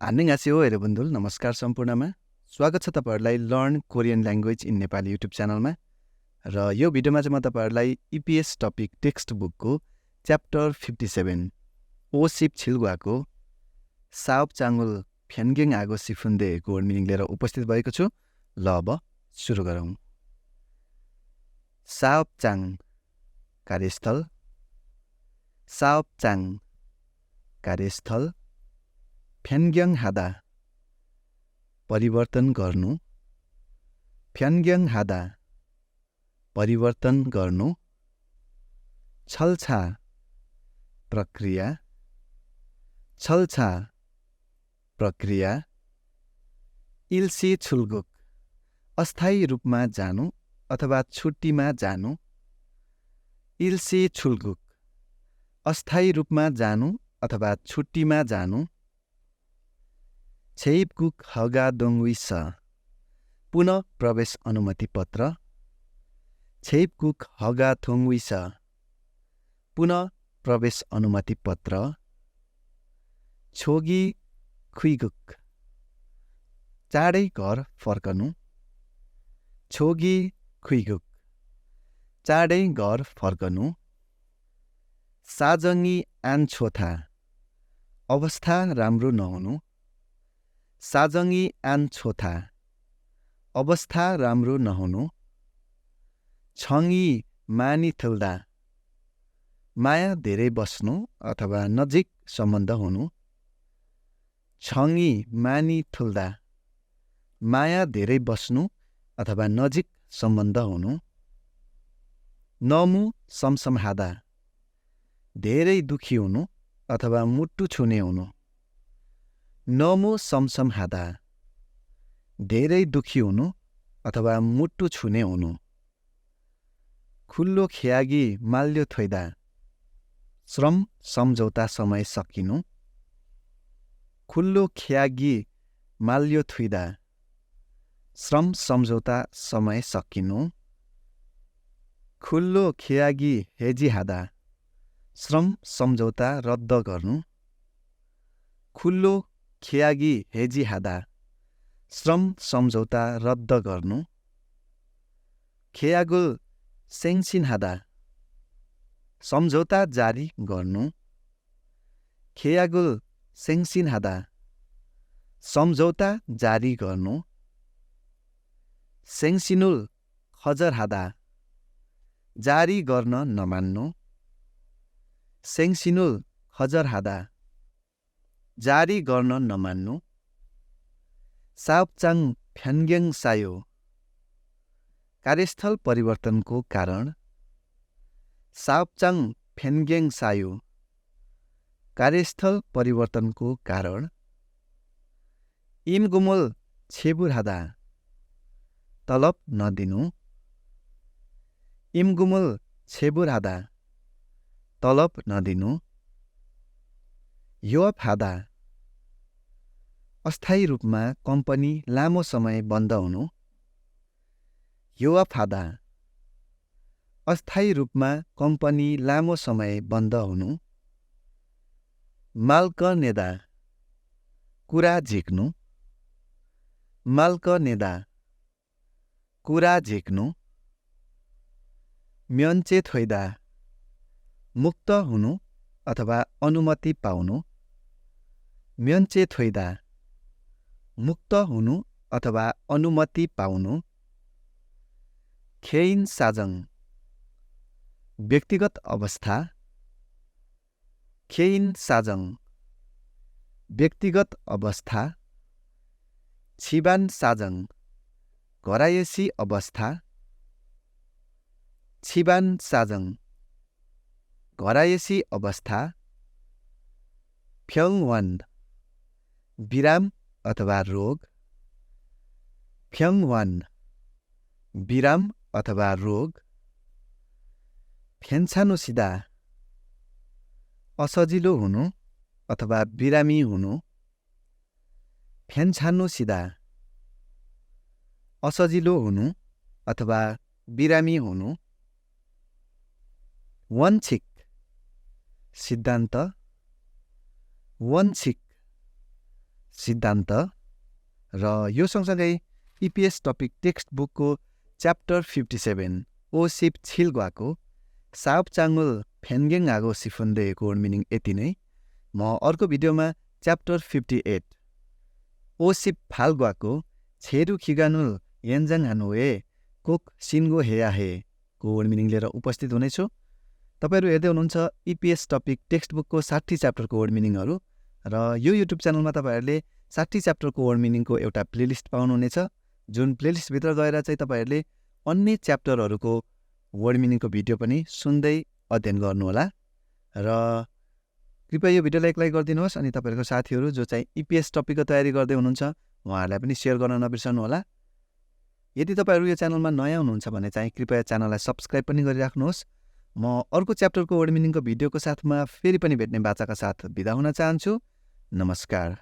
안녕하세요 여러분들 नमस्कार सम्पूर्णमा स्वागत छ तपाईहरुलाई learn Korean language in Nepali YouTube च्यानलमा र यो भिडियोमा चाहिँ म तपाईहरुलाई EPS टपिक टेक्स्ट बुकको च्याप्टर 57 ओ सिप छिल्गुवाको साओपचाङल 변경하고 싶은데 को मिनिङ लिएर उपस्थित भएको छु। ल अब सुरु गरौँ। साओपचाङ कार्यस्थल, साओपचाङ कार्यस्थल, 변경하다 परिवर्तन गर्नु, 변경하다 परिवर्तन गर्नु, छलछा प्रक्रिया, छलछा प्रक्रिया, 일시출국 अस्थायी रूपमा जानु अथवा छुट्टीमा जानु, 일시출국 अस्थायी रूपमा जानु अथवा छुट्टीमा जानु, 재입국 허가동의서 पुनः प्रवेश अनुमति पत्र, 재입국 허가동의서 पुनः प्रवेश अनुमति पत्र, छोगी खुइगुक चाँडै घर फर्कनु, छोगी खुइगुक चाँडै घर फर्कनु, साजङ्गी आनछोथा अवस्था राम्रो नहुनु, साजङ्गी आनछोथा अवस्था राम्रो नहुनु, छङ्गी मानिथुल्दा माया धेरै बस्नु अथवा नजिक सम्बन्ध हुनु, छङ्गी मानिथुल्दा माया धेरै बस्नु अथवा नजिक सम्बन्ध हुनु, नमु समसमहादा धेरै दुखी हुनु अथवा मुट्टु छुने हुनु, नमु समसमहादा धेरै दुखी हुनु अथवा मुट्टु छुने हुनु, खुल्लो खियागी माल्यो थोइदा श्रम सम्झौता समय सकिनु, खुल्लो खियागी माल्यो थुइदा श्रम सम्झौता समय सकिनु, खुल्लो खियागी हेजिहादा श्रम सम्झौता रद्द गर्नु, खुल्लो खियागी हेजिहादा श्रम सम्झौता रद्द गर्नु, खियागुल सेङ्सिनहादा सम्झौता जारी गर्नु, खियागुल सेङ्सिनहादा सम्झौता जारी गर्नु, सेङ्सिनुल खजरहादा जारी गर्न नमान्नु, सेङ्सिनुल खजरहादा जारी गर्न नमान्नु, साओपचाङ 변경사유 कार्यस्थल परिवर्तनको कारण, साओपचाङ 변경사유 कार्यस्थल परिवर्तनको कारण, 임금을 체불하다 तलब नदिनु, 임금을 체불하다 तलब नदिनु, योअफहादा अस्थायी रूपमा कम्पनी लामो समय बन्द हुनु, योअफहादा अस्थायी रूपमा कम्पनी लामो समय बन्द हुनु, माल्कनेदा कुरा झिक्नु, माल्कनेदा कुरा झिक्नु, म्यन्चे थोइदा मुक्त हुनु अथवा अनुमति पाउनु, म्यन्चे थोइदा मुक्त हुनु अथवा अनुमति पाउनु, खेइन साजङ व्यक्तिगत अवस्था, खेइन साजङ व्यक्तिगत अवस्था, छिबान साजङ घरायसी अवस्था, छिबान साजङ घरायसी अवस्था, फ्यङवान विराम अथवा रोग, फ्यङवान विराम अथवा रोग, फेन्सानुसिदा असजिलो हुनु अथवा बिरामी हुनु, फेन्सानुसिदा असजिलो हुनु अथवा बिरामी हुनु, वञ्चिक सिद्धान्त, वञ्चिक सिद्धान्त र यो सँगसँगै EPS टपिक टेक्स्ट बुकको च्याप्टर 57 ओसिप छिलग्वाको साओपचाङल 변경하고 싶은데 को मिनिङ यति नै। म अर्को भिडियोमा च्याप्टर 58 ओसिप फाल्ग्वाको छेरु खिगानुल येन्जाङहानुए कोक सिन्गो हेयाहे को मिनिङ लिएर उपस्थित हुनेछु। तपाईहरु हेर्दै हुनुहुन्छ EPS टपिक टेक्स्ट बुकको 60 च्याप्टरको वर्ड मिनिङहरू र यो युट्युब च्यानलमा तपाईहरुले 60 च्याप्टरको वर्ड मिनिङको एउटा प्लेलिस्ट पाउनुहुनेछ, जुन प्लेलिस्ट भित्र गएर चाहिँ तपाईहरुले अन्य च्याप्टरहरूको वर्ड मिनिङको भिडियो पनि सुन्दै अध्ययन गर्नुहोला र कृपया यो भिडियोलाई एक लाइक गरिदिनुहोस् अनि तपाईहरुको साथीहरु जो चाहिँ EPS टपिकको तयारी गर्दै हुनुहुन्छ उहाँहरूलाई पनि शेयर गर्न नबिर्सनु होला। यदि तपाईहरु यो च्यानलमा नयाँ हुनुहुन्छ भने चाहिँ कृपया च्यानललाई सब्स्क्राइब पनि गरिराख्नुहोस्। म अर्को च्याप्टरको वर्ड मिनिङको भिडियोको साथमा फेरि पनि भेट्ने बाचाका साथ बिदा हुन चाहन्छु। नमस्कार।